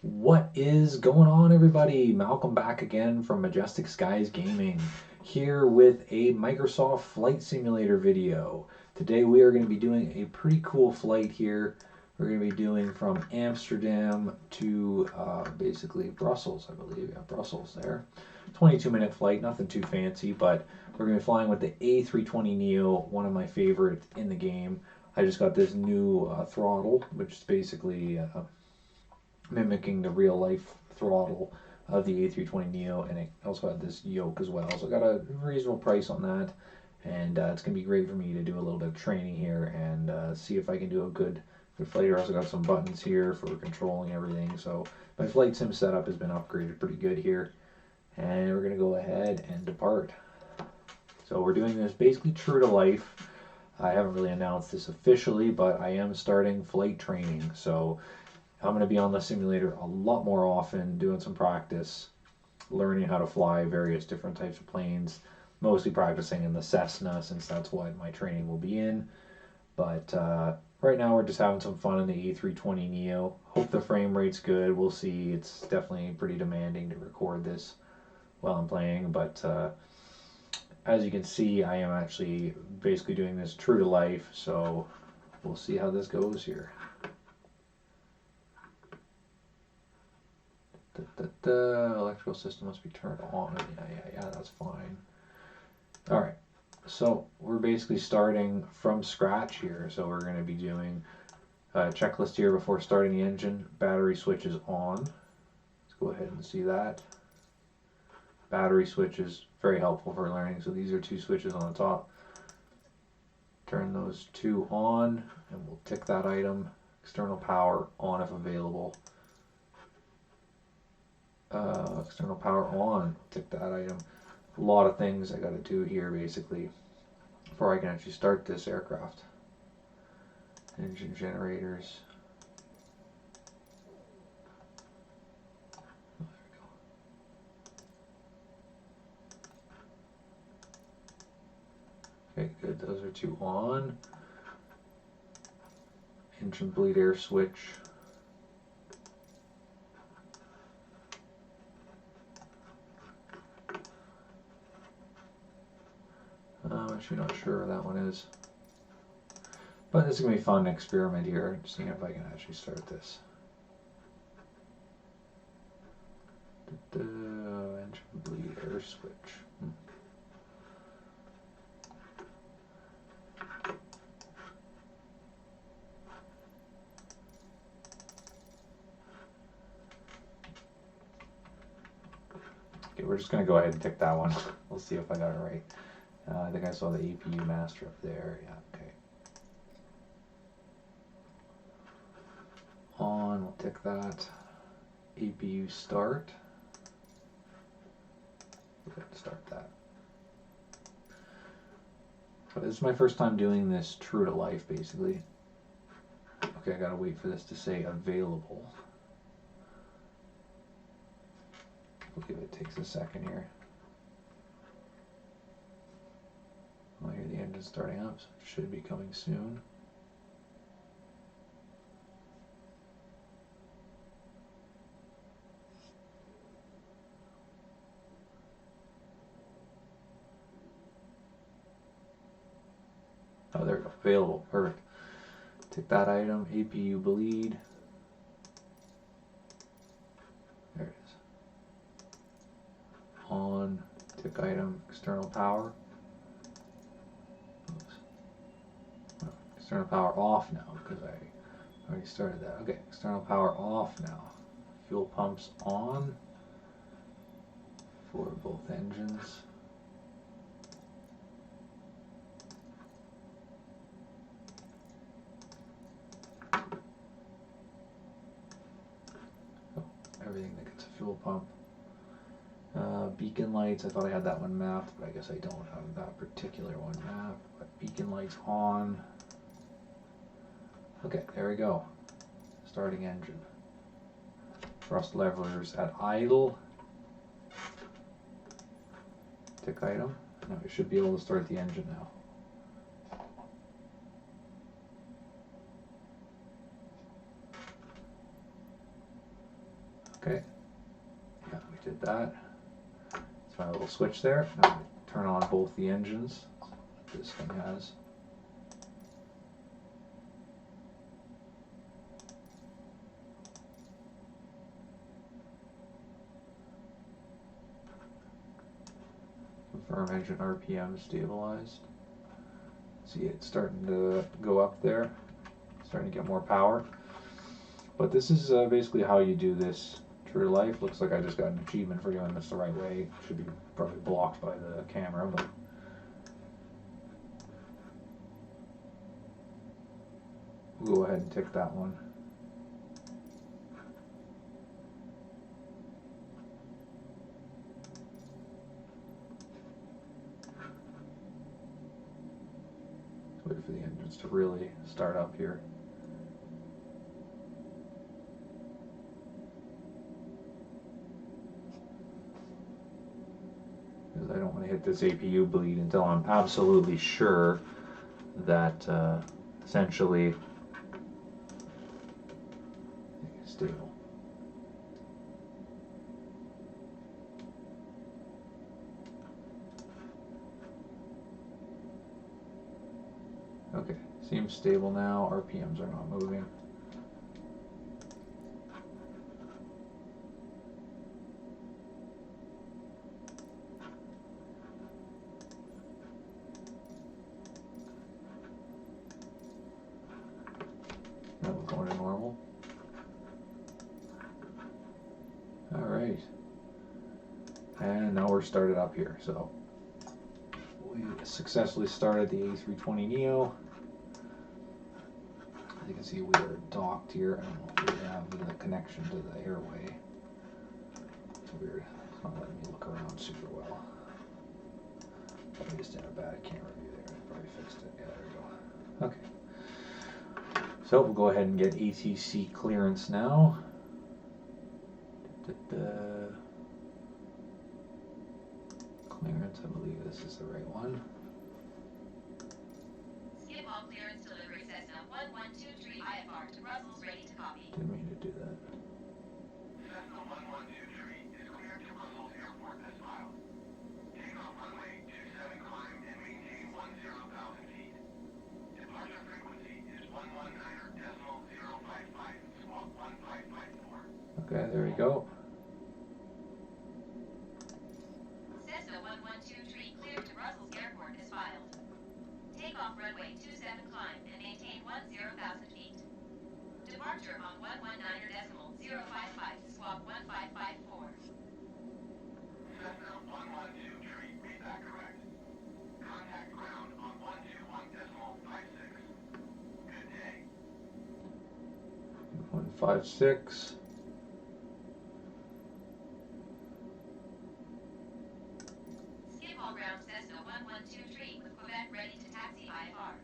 What is going on, everybody? Malcolm back again from Majestic Skies Gaming, here with a Microsoft Flight Simulator video. Today we are going to be doing a pretty cool flight here. We're going to be doing from Amsterdam to basically Brussels, I believe. Yeah, Brussels there. 22-minute flight, nothing too fancy, but we're going to be flying with the A320 Neo, one of my favorites in the game. I just got this new throttle, which is basically mimicking the real life throttle of the A320 Neo, and it also had this yoke as well. So I got a reasonable price on that, and it's gonna be great for me to do a little bit of training here and see if I can do a good flight. I also got some buttons here for controlling everything. So my flight sim setup has been upgraded pretty good here, and we're gonna go ahead and depart. So we're doing this basically true to life. I haven't really announced this officially, but I am starting flight training. So I'm going to be on the simulator a lot more often, doing some practice, learning how to fly various different types of planes, mostly practicing in the Cessna since that's what my training will be in. But right now we're just having some fun in the A320 Neo. Hope the frame rate's good. We'll see. It's definitely pretty demanding to record this while I'm playing, but as you can see, I am actually basically doing this true to life, so we'll see how this goes here. The electrical system must be turned on. Yeah, that's fine. All right, so we're basically starting from scratch here. So we're going to be doing a checklist here before starting the engine. Battery switch is on. Let's go ahead and see that. Battery switch is very helpful for learning. So these are two switches on the top. Turn those two on, and we'll tick that item. External power on if available. External power on, tick that item. A lot of things I got to do here basically before I can actually start this aircraft. Engine generators. Okay, good. Those are two on. Engine bleed air switch. I'm actually not sure where that one is. But this is going to be a fun experiment here, seeing if I can actually start this. Engine bleed air switch. Okay, we're just going to go ahead and tick that one. We'll see if I got it right. I think I saw the APU master up there. Yeah, okay. On, we'll tick that. APU start. Go ahead and start that. But this is my first time doing this true to life, basically. Okay, I gotta wait for this to say available. I believe it takes a second here. I hear the engine starting up, so it should be coming soon. Oh, there we go. Available. Perfect. Tick that item. APU bleed. There it is. On. Tick item. External power. Oops. Oh, external power off now because I already started that. Okay. External power off now. Fuel pumps on for both engines. Everything that gets a fuel pump. Beacon lights, I thought I had that one mapped, but I guess I don't have that particular one mapped. But beacon lights on. Okay, there we go. Starting engine. Thrust levers at idle. Tick item. Now we should be able to start the engine now. Okay, yeah, we did that. That's my little switch there. Now we turn on both the engines. This thing has. Confirm engine RPM stabilized. See it starting to go up there, starting to get more power. But this is basically how you do this. True to life. Looks like I just got an achievement for doing this the right way. Should be probably blocked by the camera, but we'll go ahead and tick that one. Wait for the engines to really start up here. Because I don't want to hit this APU bleed until I'm absolutely sure that essentially it's stable. Okay, seems stable now. RPMs are not moving. Now we're going to normal. All right, and now we're started up here. So we successfully started the A320 Neo. As you can see, we are docked here. I don't know if we have the connection to the airway. It's weird. It's not letting me look around super well. Probably just in a bad camera view there. I probably fixed it. Yeah, there we go. Okay. So we'll go ahead and get ATC clearance now. Clearance, I believe this is the right one. Skip all clearance delivery Cessna 1123 IFR to Brussels, ready to copy. Didn't mean to do that. Cessna 1123 is cleared to Brussels Airport as filed. Take off runway 27 climb and maintain 10,000 feet. Departure frequency is 119.055, squawk 1554. Okay, there we go. Cessna 1123 cleared to Brussels Airport as filed. Take off runway 27 climb and maintain 10,000 feet. Departure on 119.055, squawk 1554. Cessna 1123, read that correct. Contact ground on 121.56. Good day. 156. Skip all ground Cessna 1123 with Quebec ready to taxi IFR.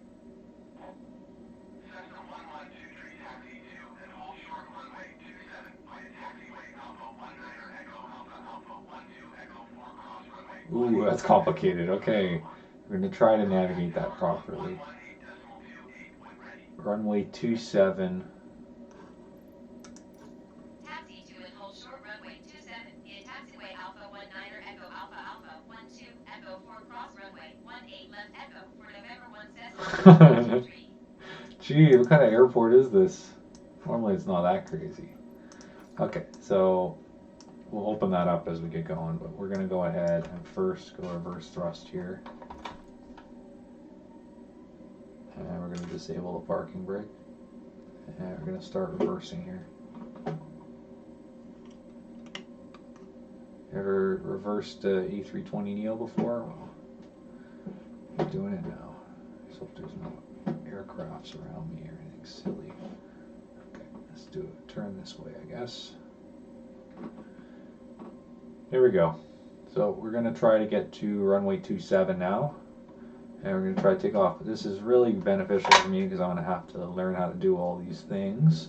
Cessna 1123 taxi to and hold short runway 27 via taxiway Alpha 19er Echo Alpha Alpha 12 Echo 4 cross runway. Ooh, that's complicated. Okay, we're going to try to navigate that properly. 18.28 when ready. Runway 27. Taxi to and hold short runway 27 via taxiway Alpha 19er Echo Alpha Alpha 12 Echo 4 cross runway 18 left Echo for November 1 Cessna 1123. Gee, what kind of airport is this? Normally it's not that crazy. Okay, so we'll open that up as we get going, but we're going to go ahead and first go reverse thrust here. And we're going to disable the parking brake. And we're going to start reversing here. Ever reversed A320 Neo before? Well, we're doing it now. Let's hope there's no aircrafts around me or anything silly. Okay, let's do it. Turn this way, I guess. Here we go. So we're going to try to get to runway 27 now. And we're going to try to take off. This is really beneficial for me because I'm going to have to learn how to do all these things.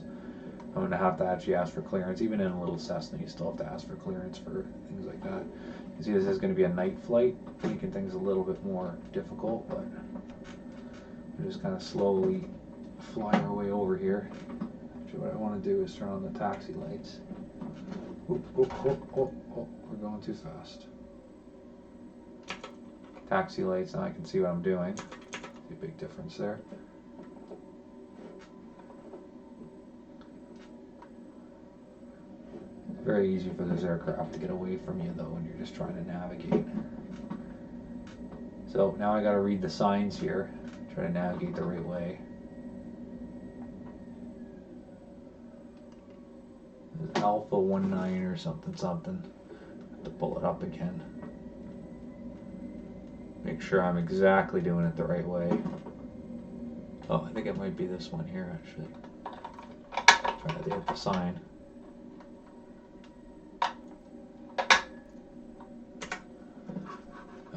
I'm going to have to actually ask for clearance. Even in a little Cessna, you still have to ask for clearance for things like that. You can see this is going to be a night flight, making things a little bit more difficult, but we're just kind of slowly flying our way over here. Actually, what I want to do is turn on the taxi lights. Oop, oop, oop, oop, oop. We're going too fast. Taxi lights, now I can see what I'm doing. See a big difference there. Very easy for this aircraft to get away from you though when you're just trying to navigate. So now I gotta read the signs here, try to navigate the right way. There's Alpha 19 or something. Have to pull it up again. Make sure I'm exactly doing it the right way. Oh, I think it might be this one here actually. Trying to hit the sign.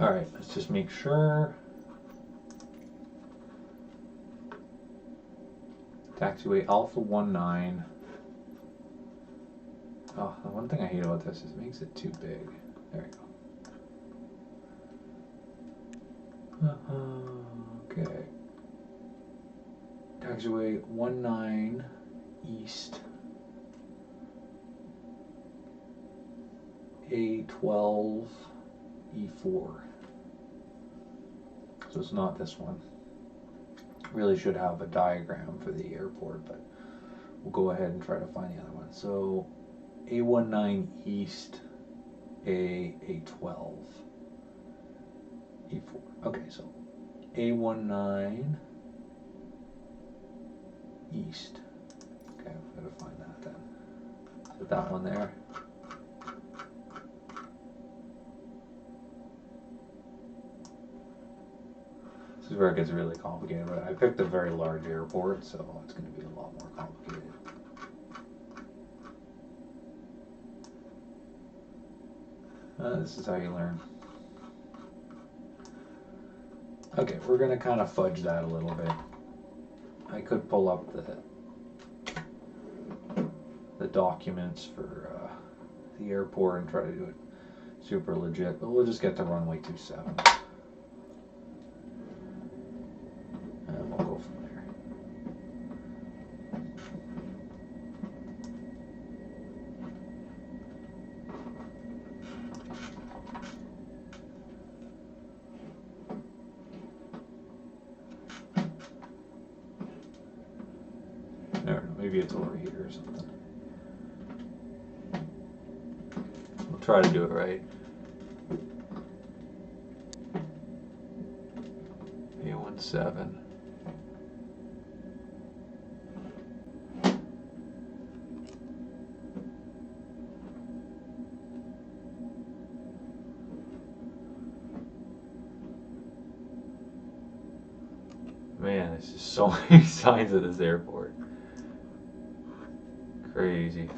Alright, let's just make sure. Taxiway Alpha 19. Oh, the one thing I hate about this is it makes it too big. There we go. Okay. Taxiway 19 East. A12 E4. So it's not this one. Really should have a diagram for the airport, but we'll go ahead and try to find the other one. So A19 East, A12 E4. Okay, so A19 East. Okay, I've got to find that then. Put that one there. This is where it gets really complicated, but I picked a very large airport, so it's going to be a lot more complicated. This is how you learn. Okay, we're going to kind of fudge that a little bit. I could pull up the documents for the airport and try to do it super legit, but we'll just get to runway 27. And we'll go from there. There, maybe it's over here or something. We'll try to do it right. A17. Man, there's just so many signs at this airport. Crazy.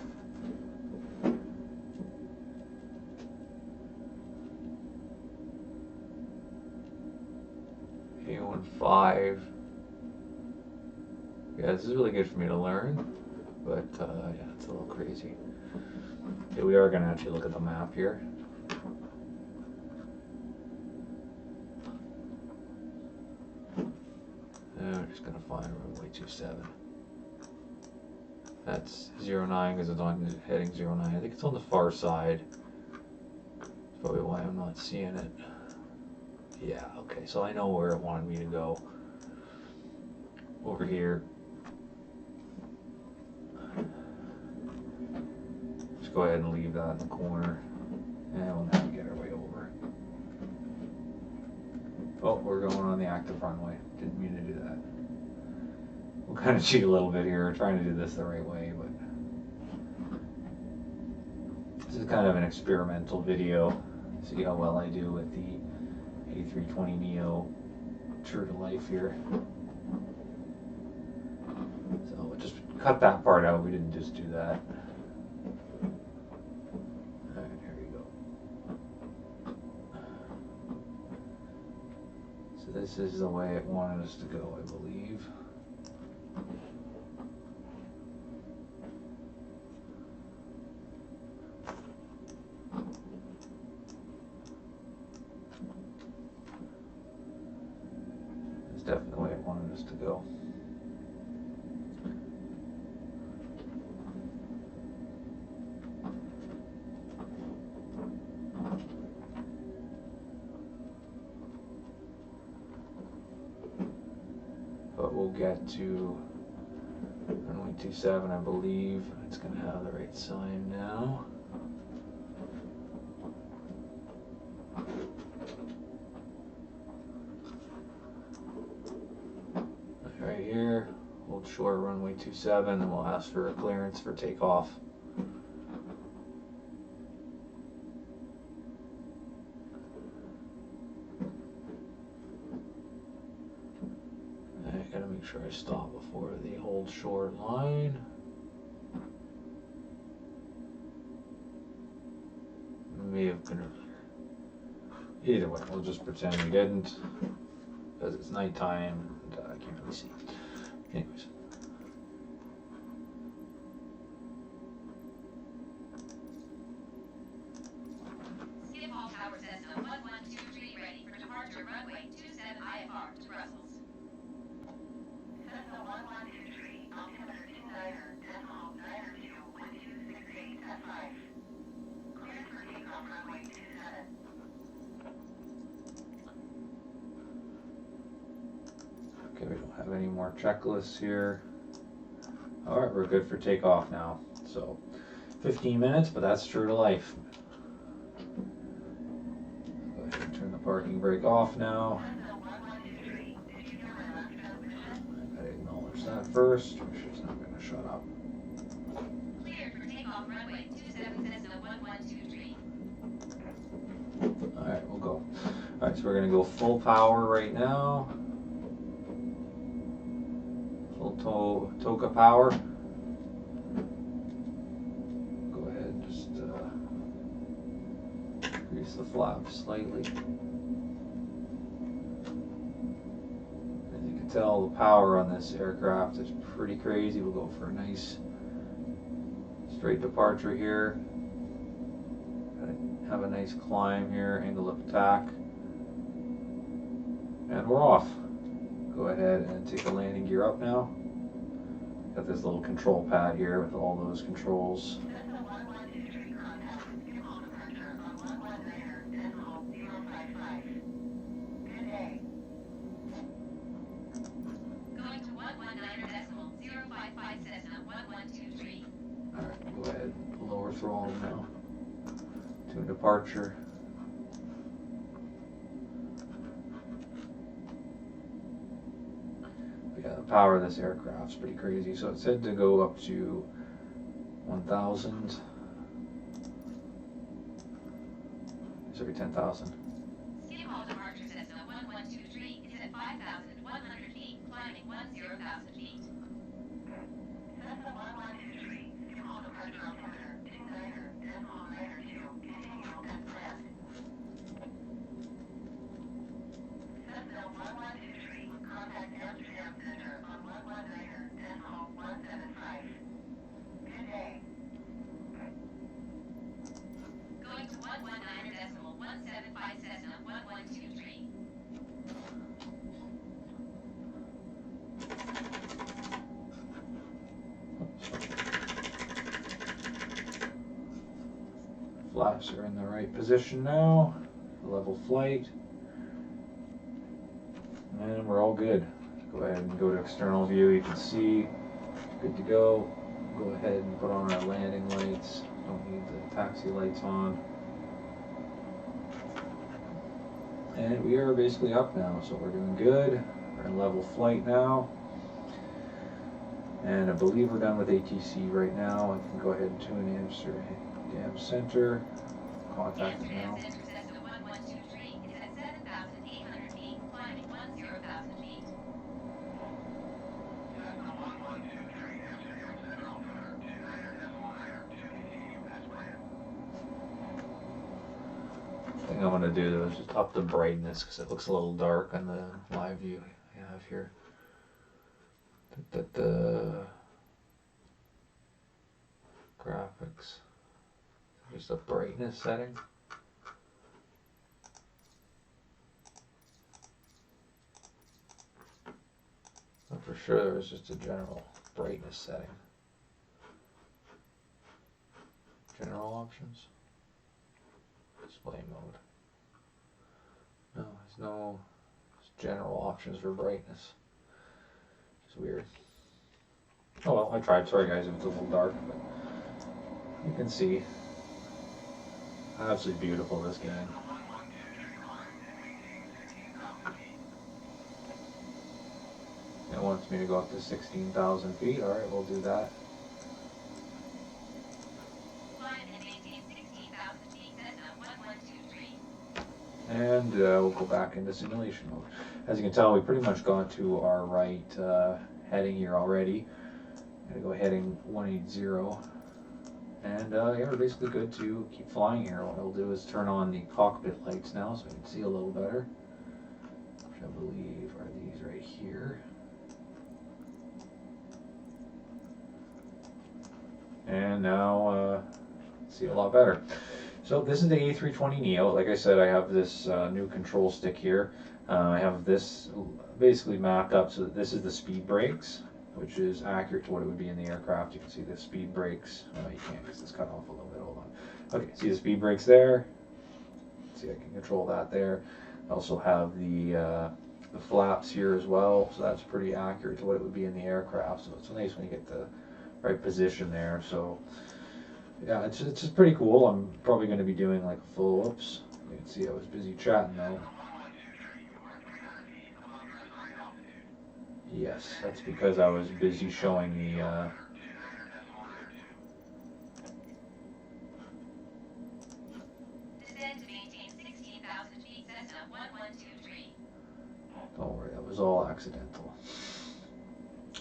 A15. Yeah, this is really good for me to learn, but yeah, it's a little crazy. Okay, we are going to actually look at the map here. And we're just going to find runway 27. That's 09 because it's on heading 09. I think it's on the far side. That's probably why I'm not seeing it. Yeah, okay, so I know where it wanted me to go. Over here. Just go ahead and leave that in the corner. And we'll navigate our way over. Oh, we're going on the active runway. Didn't mean to do that. We'll kind of cheat a little bit here, trying to do this the right way, but this is kind of an experimental video. See how well I do with the A320 Neo, true to life here. So we'll just cut that part out. We didn't just do that. Alright, here we go. So this is the way it wanted us to go, I believe. It's definitely the way it wanted us to go. we'll get to runway 27, I believe. It's going to have the right sign now. Right here, hold short runway 27, and we'll ask for a clearance for takeoff. I gotta make sure I stop before the hold short line. May have been earlier. Either way, we'll just pretend we didn't, because it's nighttime and I can't really see. Anyways. Skip all tower Cessna 1123 ready for departure runway 27 IFR to Brussels. Cessna 1123, altimeter 29er, decimal 9er 2, 1268 at 5. Cleared for takeoff runway 27. Okay, we don't have any more checklists here. Alright, we're good for takeoff now. So, 15 minutes, but that's true to life. Go ahead and turn the parking brake off now. Cessna 1123, did you hear my last transmission? I gotta acknowledge that first. She's not gonna shut up. Cleared for takeoff runway 27 Cessna 1123. Alright, we'll go. Alright, so we're gonna go full power right now. Full Toka power. Go ahead and just increase the flaps slightly. As you can tell, the power on this aircraft is pretty crazy. We'll go for a nice straight departure here. Have a nice climb here, angle of attack. And we're off. Go ahead and take the landing gear up now. Got this little control pad here with all those controls. Cessna 1123, contact. Skip all departure on 119er, decimal 055. Good day. Going to 119er decimal 055 Cessna 1123. Alright, go ahead, lower throttle now to departure. Yeah, the power of this aircraft is pretty crazy. So it said to go up to 1,000. Sorry, 10,000. Skip all departure Cessna 1123 is at 5,100 feet, climbing 10,000 feet. Cessna 1123, skip all departure altimeter 29er, decimal 9er 2, continue as planned. Cessna 1123, contact Amsterdam Center on 119er, decimal 175. Good day. Going to 119er decimal 175 Cessna 1123. Flaps are in the right position now. Level flight. And we're all good. Go ahead and go to external view. You can see, good to go. Go ahead and put on our landing lights. Don't need the taxi lights on. And we are basically up now, so we're doing good. We're in level flight now. And I believe we're done with ATC right now. I can go ahead and tune Amsterdam Center. Contact it now. Amsterdam Center Cessna 1123 is at 7,800 feet, climbing 10,000 feet. Cessna 1123, Amsterdam Center altimeter 29er, decimal 9er 2, continue as planned. Thing I'm going to do though is just up the brightness because it looks a little dark on the live view I have here. The graphics, just a brightness setting. But for sure there was just a general brightness setting. General options. Display mode. No, there's no general options for brightness. It's weird. Oh well, I tried. Sorry guys if it's a little dark, but you can see. Absolutely beautiful, this game. It wants me to go up to 16,000 feet. Alright, we'll do that. Climb and maintain 16,000 feet, Cessna 1123. And we'll go back into simulation mode. As you can tell, we pretty much got to our right heading here already. Gonna go heading 180. And yeah, we're basically good to keep flying here. What I'll do is turn on the cockpit lights now so I can see a little better. Which I believe are these right here. And now see a lot better. So this is the A320 Neo. Like I said, I have this new control stick here. I have this basically mapped up so that this is the speed brakes, which is accurate to what it would be in the aircraft. You can see the speed brakes. You can't because it's cut off a little bit. Hold on. Okay, see the speed brakes there. See, I can control that there. I also have the flaps here as well, so that's pretty accurate to what it would be in the aircraft. So it's nice when you get the right position there. So yeah, it's just pretty cool. I'm probably going to be doing like a full. Oops, you can see I was busy chatting though. Yes, that's because I was busy showing the Descend to maintain 16,000 feet, Cessna 1123. don't worry, that was all accidental.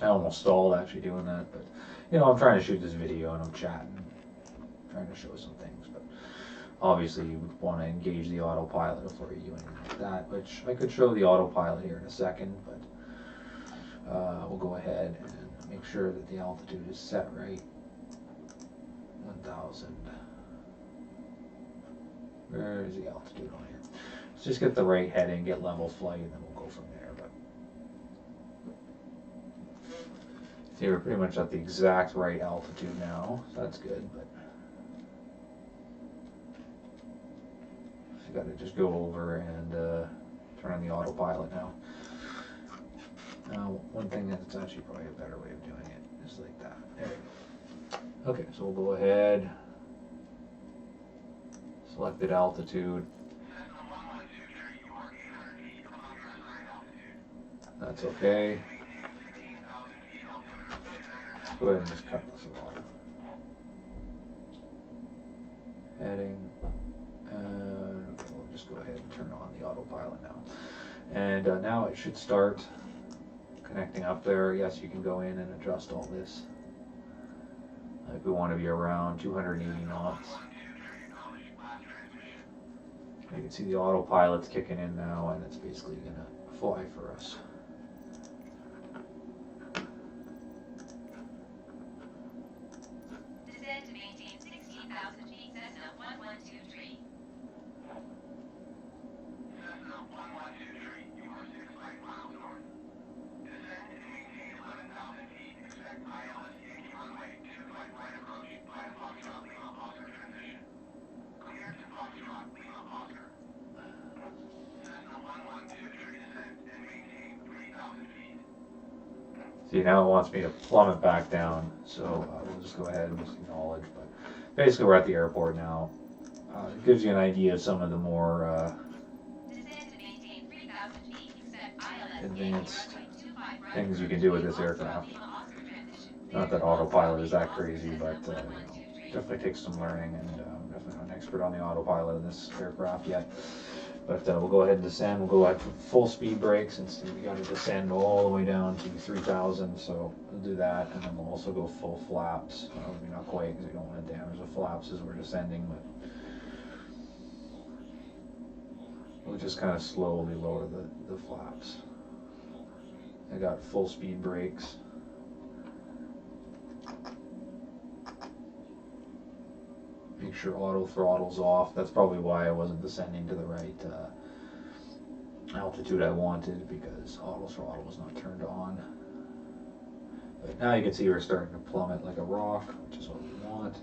I almost stalled actually doing that, but you know, I'm trying to shoot this video and I'm chatting, trying to show some things, but obviously you would want to engage the autopilot before you do anything like that, which I could show the autopilot here in a second, but we'll go ahead and make sure that the altitude is set right. 1,000. Where is the altitude on here? Let's just get the right heading, get level flight, and then we'll go from there. But see, we're pretty much at the exact right altitude now, so that's good. But you got to just go over and turn on the autopilot now. Now, one thing that's actually probably a better way of doing it is like that. There we go. Okay, so we'll go ahead. Selected altitude. That's okay. Let's go ahead and just cut this off. Heading. Okay, we'll just go ahead and turn on the autopilot now. And now it should start connecting up there. Yes, you can go in and adjust all this. If we want to be around 280 knots. You can see the autopilot's kicking in now, and it's basically going to fly for us. Descend to maintain 16,000 feet, Cessna 1123. Cessna 1123, you are 6 miles north. Descend and maintain 11,000 feet. Expect ILS Yankee runway 25 right approach via Foxtrot Lima Oscar transition. Clear to Foxtrot Lima Oscar. Cessna 1123 descend and maintain 3,000 feet. See, now it wants me to plummet back down, so we'll just go ahead and just acknowledge. But basically, we're at the airport now. It gives you an idea of some of the more Descend to maintain 3,000 feet. Expect ILS advanced Yankee runway 25 right things you approach can do with via this Foxtrot aircraft. Lima Oscar transition. Not that autopilot is that crazy, but definitely takes some learning, and definitely not an expert on the autopilot in this aircraft yet. But we'll go ahead and descend. We'll go at full speed brakes, and we got to descend all the way down to 3,000. So we'll do that, and then we'll also go full flaps. Maybe not quite because we don't want to damage the flaps as we're descending, but we'll just kind of slowly lower the flaps. I got full speed brakes. Make sure auto throttle's off. That's probably why I wasn't descending to the right altitude I wanted, because auto throttle was not turned on. But now you can see we're starting to plummet like a rock, which is what we want.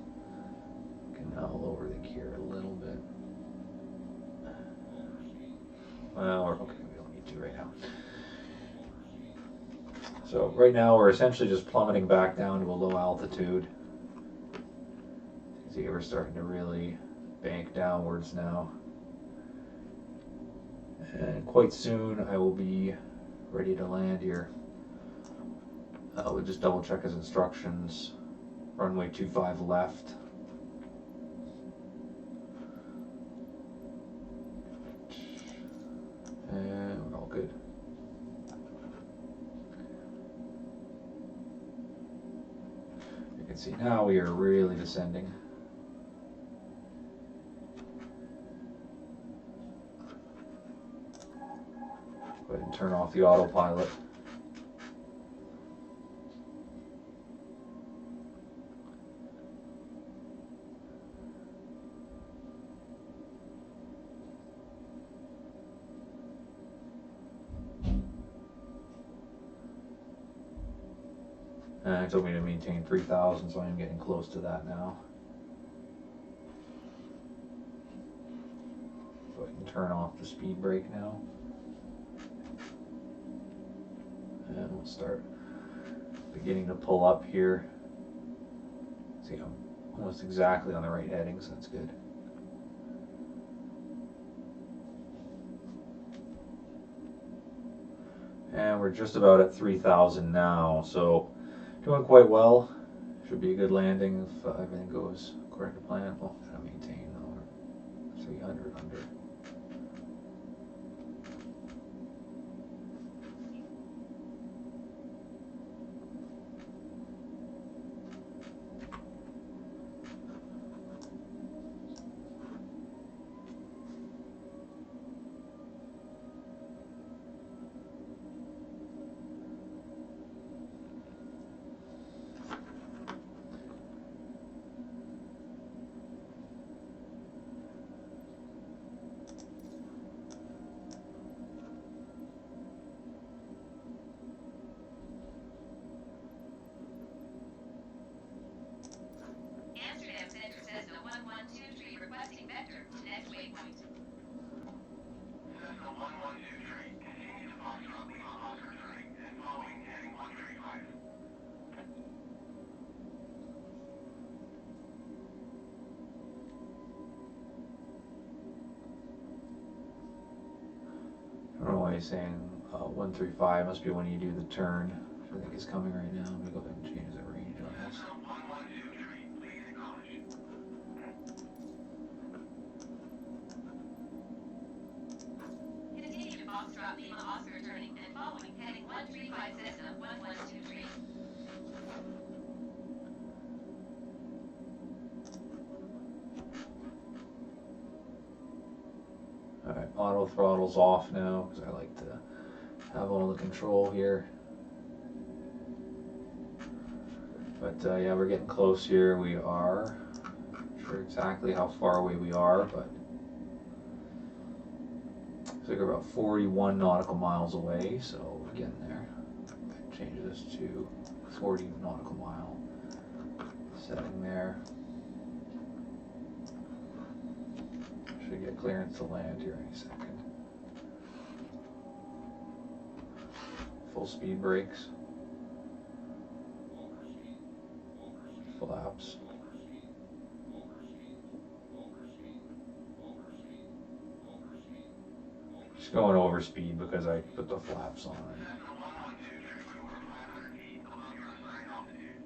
We can now lower the gear a little bit. Well, okay, we don't need to right now. So right now we're essentially just plummeting back down to a low altitude. See, we're starting to really bank downwards now. And quite soon I will be ready to land here. We'll just double check his instructions. Runway 25 left. And we're all good. You can see now we are really descending. Go ahead and turn off the autopilot. And it told me to maintain 3,000, so I'm getting close to that now. Go ahead and turn off the speed brake now. And we'll start beginning to pull up here. See, I'm almost exactly on the right heading, so that's good. And we're just about at 3,000 now, so doing quite well. Should be a good landing if everything goes according to plan. Well, gotta maintain 300 under. Amsterdam Center Cessna 1123 requesting vector to next waypoint. Cessna 1123, continue to Foxtrot Lima Oscar turning and following heading 135. I don't know why he's saying 135. Must be when you do the turn, which I think is coming right now. I'm gonna go ahead and change the range on this. Cessna 1123, please acknowledge. Continue to Foxtrot Lima Oscar turning and following heading 135 Cessna 1123. Alright, auto throttle's off now because I like to have all the control here. But yeah, we're getting close here. We are not sure exactly how far away we are, but looks like we're about 41 nautical miles away, so we're getting there. Change this to 40 nautical mile setting there. Should get clearance to land here any second. Full speed brakes. Flaps. Just going over speed because I put the flaps on it. Cessna 1123, over 500 feet above your assigned altitude.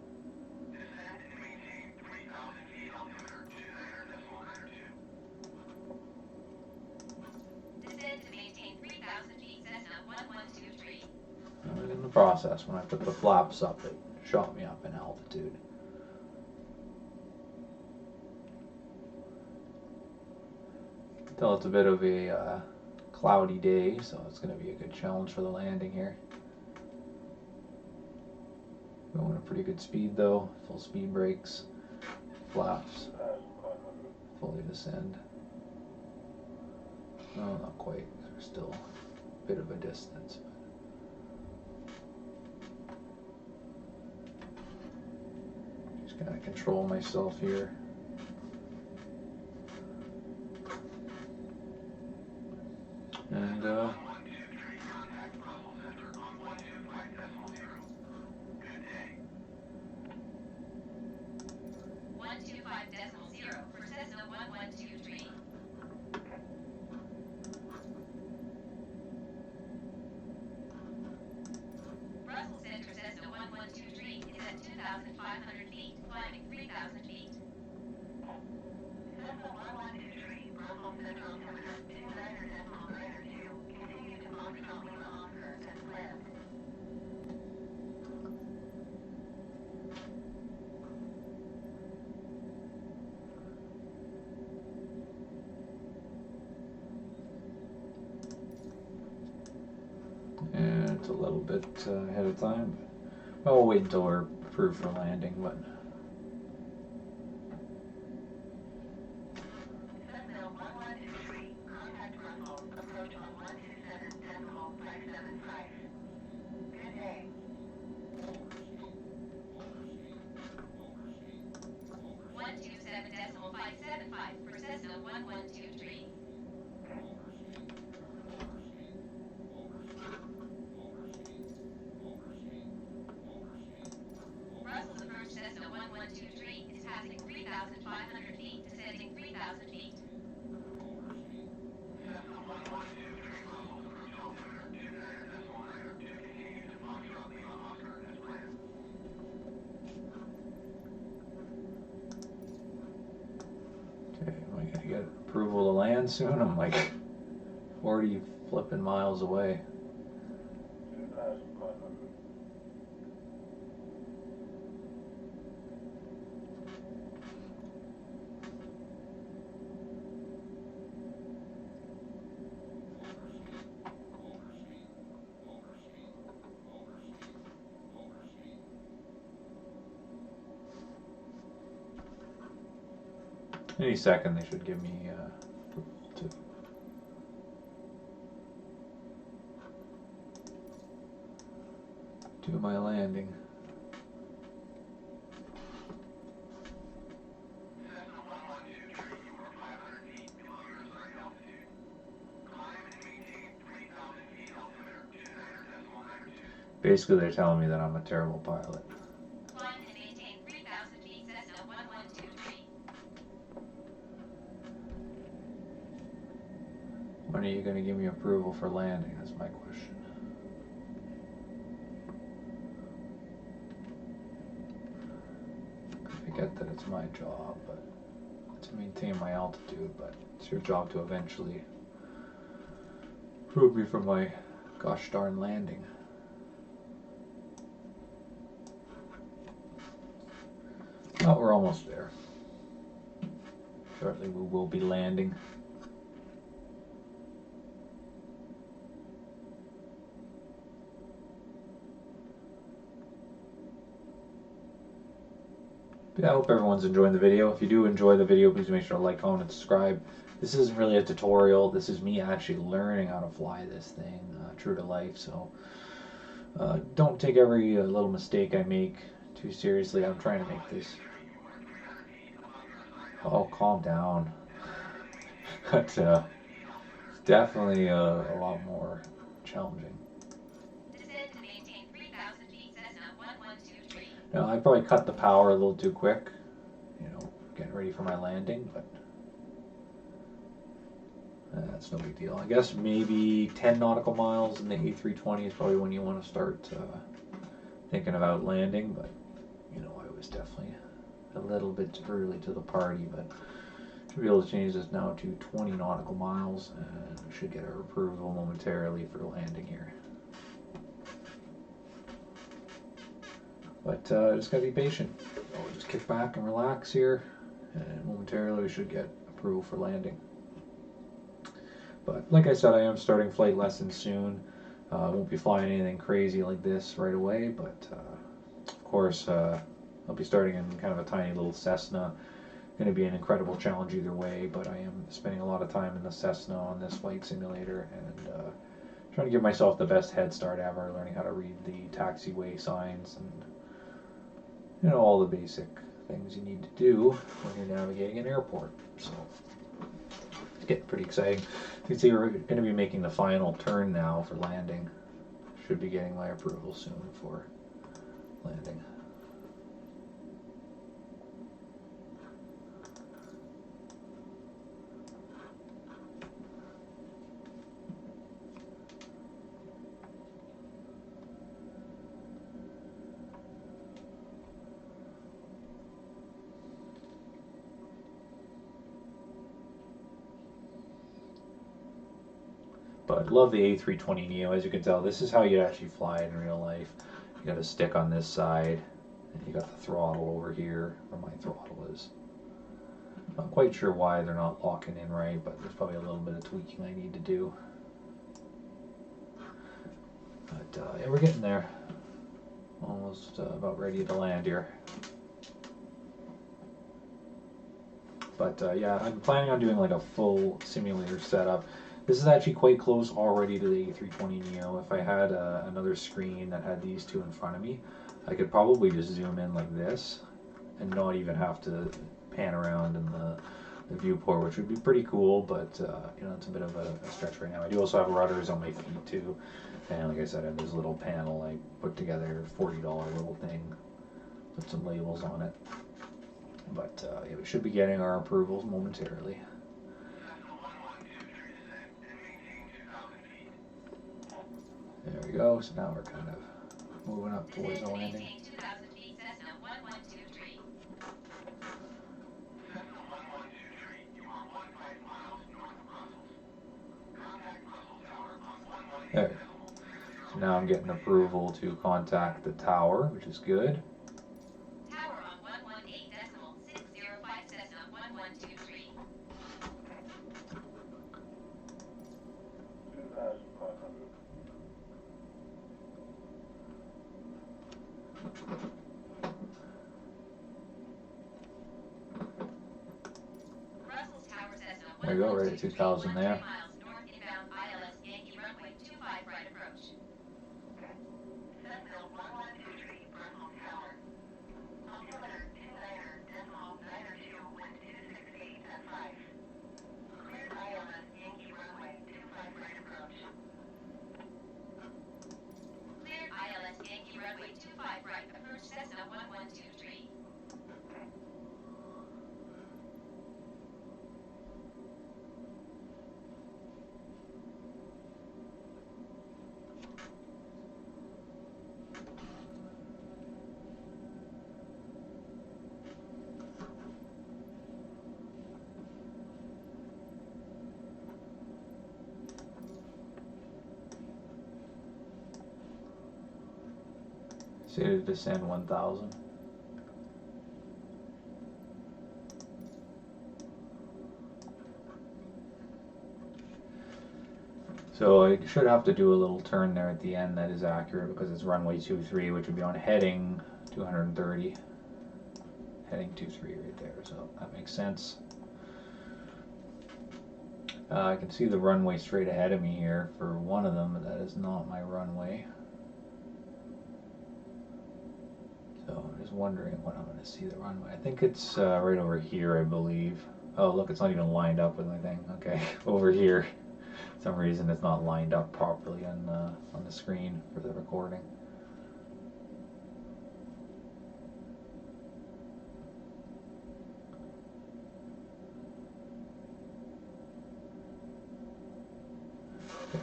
Descend and maintain 3,000 feet altimeter 29.92. Descend to maintain 3,000 feet Cessna 1123. I was in the process. When I put the flaps up, it shot me up in altitude. Tell it's a bit of a cloudy day, so it's going to be a good challenge for the landing here. Going at pretty good speed though. Full speed brakes, flaps, fully descend. No, not quite. There's still a bit of a distance. Just gotta control myself here. And 123, contact Brussels Center on 125.0. little bit ahead of time. I'll wait until we're approved for landing, but. Sentinel 1123, contact Russell, approach on 127.575. Good day. 127.575 for Cessna 1123. Russell's approach Cessna 1123 is passing 3,500 feet, descending 3,000 feet. Cessna 1123, Russell's approach altimeter 29.9 to continue to Foxtrot Lima Oscar as planned. Okay, am I gonna get approval to land soon? I'm like 40 flipping miles away. 2,500. Any second they should give me to do my landing. Cessna 1123, you are 500 feet below your assigned altitude. Climb and maintain 3,000 feet altimeter 29.92. Basically, they're telling me that I'm a terrible pilot. Climb and maintain 3,000 feet Cessna 1123. When are you going to give me approval for landing? That's my question. I get that it's my job, but to maintain my altitude, but it's your job to eventually prove me for my gosh darn landing. Oh, we're almost there. Shortly we will be landing. But yeah, I hope everyone's enjoying the video. If you do enjoy the video, please make sure to like, comment, and subscribe. This isn't really a tutorial. This is me actually learning how to fly this thing true to life. So don't take every little mistake I make too seriously. I'm trying to make this. Oh, calm down. But it's definitely a lot more challenging. Descend to maintain 3,000 feet Cessna 1123. Now, I probably cut the power a little too quick, you know, getting ready for my landing, but that's no big deal. I guess maybe 10 nautical miles in the A320 is probably when you want to start thinking about landing, but, you know, I was definitely a little bit early to the party, but should be able to change this now to 20 nautical miles, and we should get our approval momentarily for landing here. But just gotta be patient. We'll just kick back and relax here, and momentarily we should get approval for landing. But like I said, I am starting flight lessons soon. I won't be flying anything crazy like this right away, but of course I'll be starting in kind of a tiny little Cessna. Going to be an incredible challenge either way, but I am spending a lot of time in the Cessna on this flight simulator and trying to give myself the best head start ever, learning how to read the taxiway signs and, you know, all the basic things you need to do when you're navigating an airport. So it's getting pretty exciting. You can see we're going to be making the final turn now for landing. Should be getting my approval soon for landing. But love the A320 Neo. As you can tell, this is how you actually fly it in real life. You got a stick on this side, and you got the throttle over here, where my throttle is. Not quite sure why they're not locking in right, but there's probably a little bit of tweaking I need to do. But yeah, we're getting there. Almost about ready to land here. But yeah, I'm planning on doing like a full simulator setup. This is actually quite close already to the A320 Neo. If I had another screen that had these two in front of me, I could probably just zoom in like this and not even have to pan around in the viewport, which would be pretty cool, but you know, it's a bit of a stretch right now. I do also have rudders on my feet too, and like I said, I have this little panel I put together, $40 little thing, put some labels on it. But yeah, we should be getting our approvals momentarily. There we go, so now we're kind of moving up towards the landing. Maintain 2,000 feet, Cessna 1123. Cessna 1123, you are 15 miles north of Brussels. Contact Brussels Tower on 118. There. So now I'm getting approval to contact the tower, which is good. Tower on 118.605 Cessna 1123. 2,500. Brussels Tower Cessna There we go, right at 2,000 there. 13 miles north inbound ILS Yankee runway 25 right approach. Cessna 1123, Brussels Tower. Altimeter 29.92 at 5. Cleared ILS Yankee runway 25 right approach. Cleared ILS Yankee runway 25 right approach Cessna 1123. Say to descend 1,000. So I should have to do a little turn there at the end that is accurate because it's runway 23, which would be on heading 230. Heading 23 right there, so that makes sense. I can see the runway straight ahead of me here for one of them, but that is not my runway. So I'm just wondering when I'm going to see the runway. I think it's right over here, I believe. Oh, look, it's not even lined up with my thing. Okay, over here. For some reason it's not lined up properly on the screen for the recording.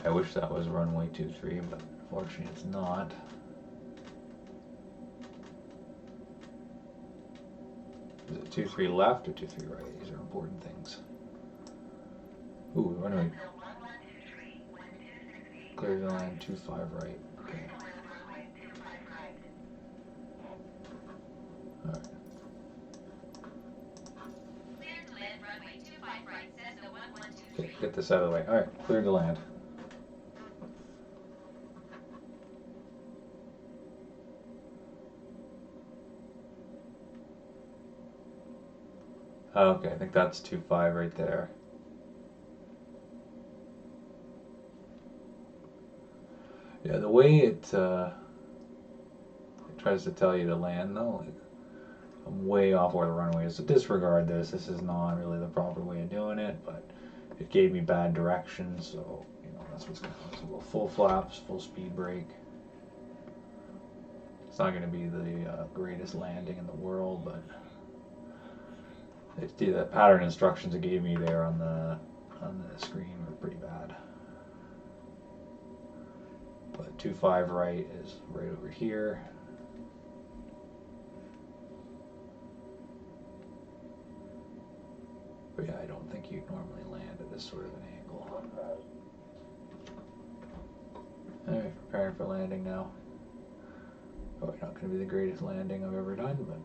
I wish that was runway 23, but unfortunately it's not. Is it 23 left or 23 right? These are important things. Ooh, runway. Clear the line 25 right. Okay. Alright. Cleared to land runway 25 right Cessna 1123. Okay, get this out of the way. Alright, clear to land. Okay, I think that's 25 right there. Yeah, the way it tries to tell you to land though, like, I'm way off where the runway is, so disregard this. This is not really the proper way of doing it, but it gave me bad direction, so you know that's what's going on. So we'll full flaps, full speed brake. It's not going to be the greatest landing in the world, but the pattern instructions it gave me there on the screen were pretty bad. But 25 right is right over here. But yeah, I don't think you'd normally land at this sort of an angle. Alright, preparing for landing now. Probably not going to be the greatest landing I've ever done, but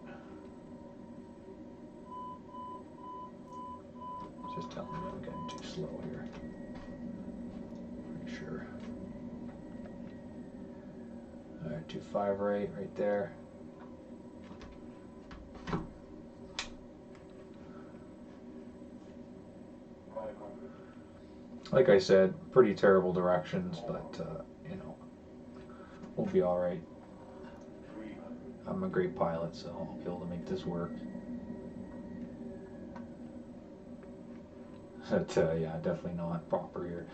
it's just telling me I'm getting too slow here. Pretty sure. 325 right there. Like I said, pretty terrible directions, but you know, we'll be all right. I'm a great pilot, so I'll be able to make this work. But yeah, definitely not proper here.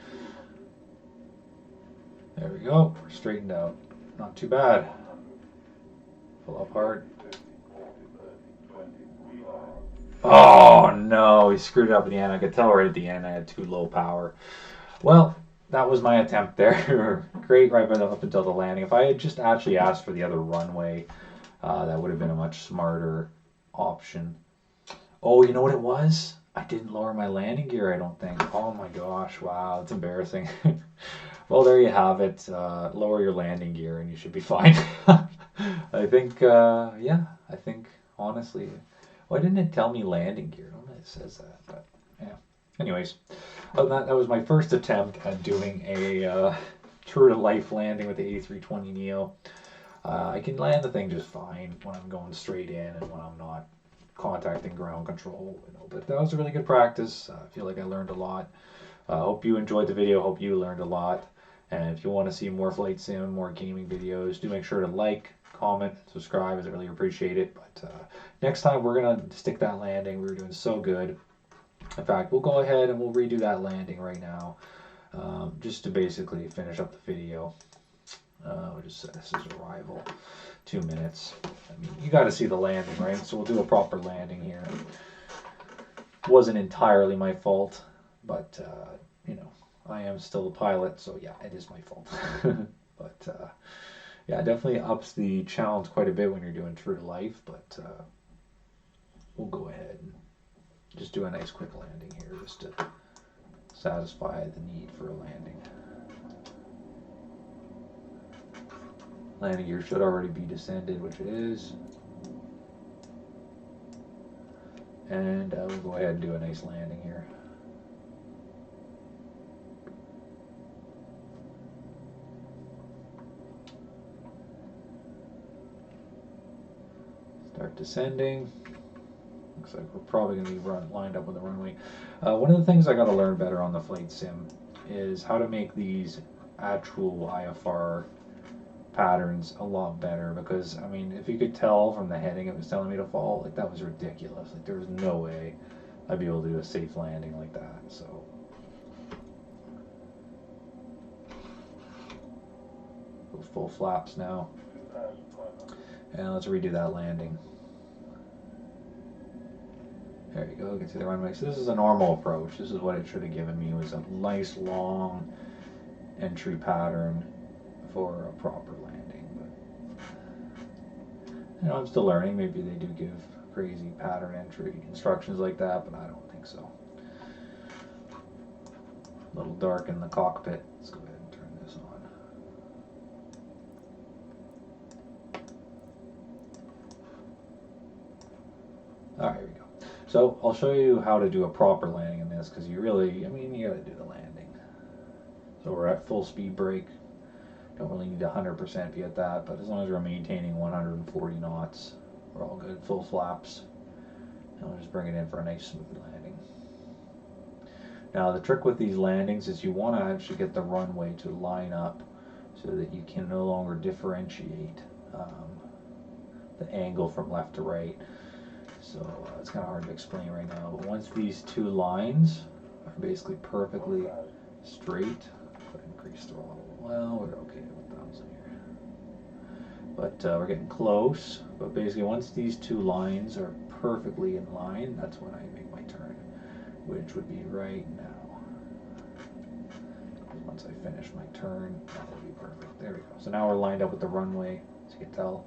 There we go. We're straightened out. Not too bad. Pull up hard. Oh no, he screwed up at the end. I could tell right at the end I had too low power. Well, that was my attempt there. Great right up until the landing. If I had just actually asked for the other runway, that would have been a much smarter option. Oh, you know what it was? I didn't lower my landing gear, I don't think. Oh my gosh, wow, it's embarrassing. Well, there you have it. Lower your landing gear and you should be fine. I think, yeah, I think, honestly, why didn't it tell me landing gear? I don't know if it says that, but yeah. Anyways, other than that, that was my first attempt at doing a true to life landing with the A320 Neo. I can land the thing just fine when I'm going straight in and when I'm not contacting ground control, you know, but that was a really good practice. I feel like I learned a lot. Hope you enjoyed the video. Hope you learned a lot. And if you want to see more flight sim, more gaming videos, do make sure to like, comment, subscribe, as I really appreciate it. But next time we're going to stick that landing. We were doing so good. In fact, we'll go ahead and we'll redo that landing right now, just to basically finish up the video. We'll just set this as arrival, 2 minutes. I mean, you got to see the landing, right? So we'll do a proper landing here. Wasn't entirely my fault, but you know, I am still a pilot, so yeah, it is my fault. But yeah, definitely ups the challenge quite a bit when you're doing true to life. But we'll go ahead and just do a nice quick landing here, just to satisfy the need for a landing. Landing gear should already be descended, which it is. And we'll go ahead and do a nice landing here. Start descending. Looks like we're probably going to be lined up with the runway. One of the things I got to learn better on the flight sim is how to make these actual IFR patterns a lot better, because I mean, if you could tell from the heading it was telling me to fall, like that was ridiculous. Like there was no way I'd be able to do a safe landing like that. So go full flaps now, and let's redo that landing. There you go, you can see the runway. So this is a normal approach. This is what it should have given me, was a nice long entry pattern for a proper landing. But you know, I'm still learning. Maybe they do give crazy pattern entry instructions like that, but I don't think so. A little dark in the cockpit. Let's go ahead and turn this on. Alright, here we go. So I'll show you how to do a proper landing in this, because you really, I mean, you got to do the landing. So we're at full speed brake. Don't really need 100% be at that, but as long as we're maintaining 140 knots, we're all good. Full flaps. And we'll just bring it in for a nice smooth landing. Now the trick with these landings is you want to actually get the runway to line up so that you can no longer differentiate the angle from left to right. So it's kind of hard to explain right now, but once these two lines are basically perfectly straight, increase throttle. Well, we're okay with 1,000 here, but we're getting close. But basically, once these two lines are perfectly in line, that's when I make my turn, which would be right now. Once I finish my turn, that will be perfect. There we go. So now we're lined up with the runway. As you can tell,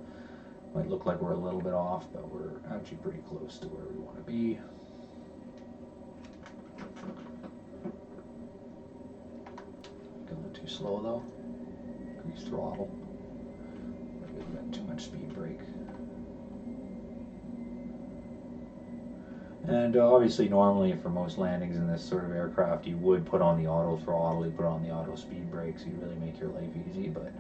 might look like we're a little bit off, but we're actually pretty close to where we want to be. Going too slow though. Increase throttle. We've got too much speed brake. And obviously, normally for most landings in this sort of aircraft, you would put on the auto throttle, you put on the auto speed brake, so you really make your life easy. But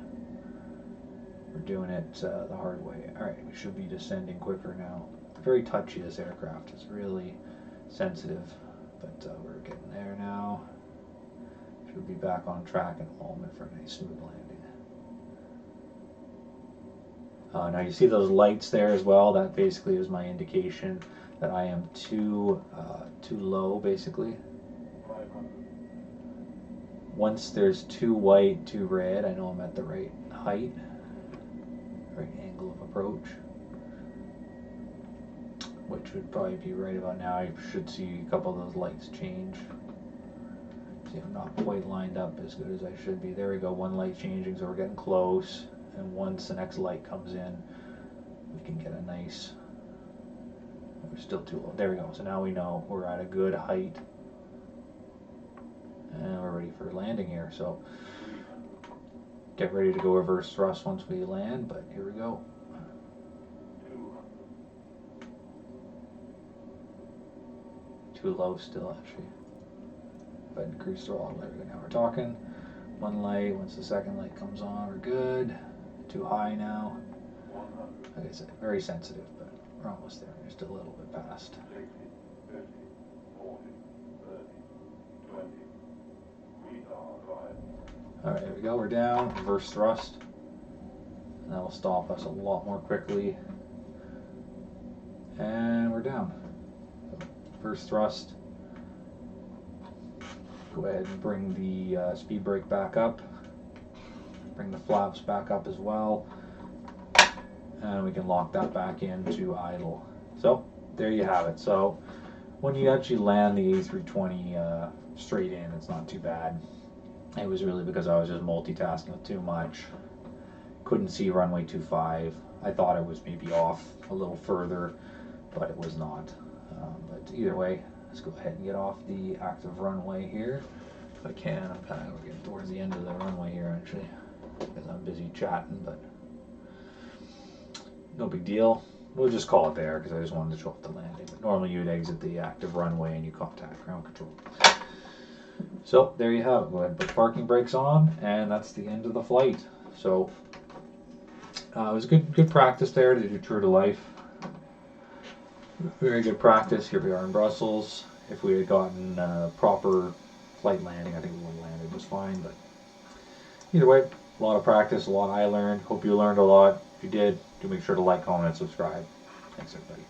we're doing it the hard way. Alright, we should be descending quicker now. Very touchy, this aircraft. It's really sensitive, but we're getting there now. Should be back on track in a moment for a nice smooth landing. Now you see those lights there as well. That basically is my indication that I am too low, basically. Once there's too white, too red, I know I'm at the right height, right angle of approach, which would probably be right about now. I should see a couple of those lights change. See, I'm not quite lined up as good as I should be. There we go, one light changing, so we're getting close. And once the next light comes in, we can get a nice, we're still too low. There we go, so now we know we're at a good height. And we're ready for landing here, so get ready to go reverse thrust once we land, but here we go. Too low still, actually. But increase throttle. There we go. Now we're talking. One light. Once the second light comes on, we're good. Too high now. Like I said, very sensitive, but we're almost there. We're just a little bit past. 60, 50, 40, 30, 20. Alright, there we go. We're down. Reverse thrust. And that will stop us a lot more quickly. And we're down. Reverse thrust. Go ahead and bring the speed brake back up. Bring the flaps back up as well. And we can lock that back into idle. So, there you have it. So, when you actually land the A320 straight in, it's not too bad. It was really because I was just multitasking with too much. Couldn't see runway 25. I thought it was maybe off a little further, but it was not. But either way, let's go ahead and get off the active runway here. If I can, I'm kind of getting towards the end of the runway here actually, because I'm busy chatting, but no big deal. We'll just call it there because I just wanted to show off the landing. But normally you'd exit the active runway and you contact ground control. So there you have it. Go ahead and put parking brakes on, and that's the end of the flight. So it was good practice there to do true to life. Very good practice. Here we are in Brussels. If we had gotten proper flight landing, I think we would have landed just fine. But either way, a lot of practice, a lot I learned. Hope you learned a lot. If you did, do make sure to like, comment, and subscribe. Thanks, everybody.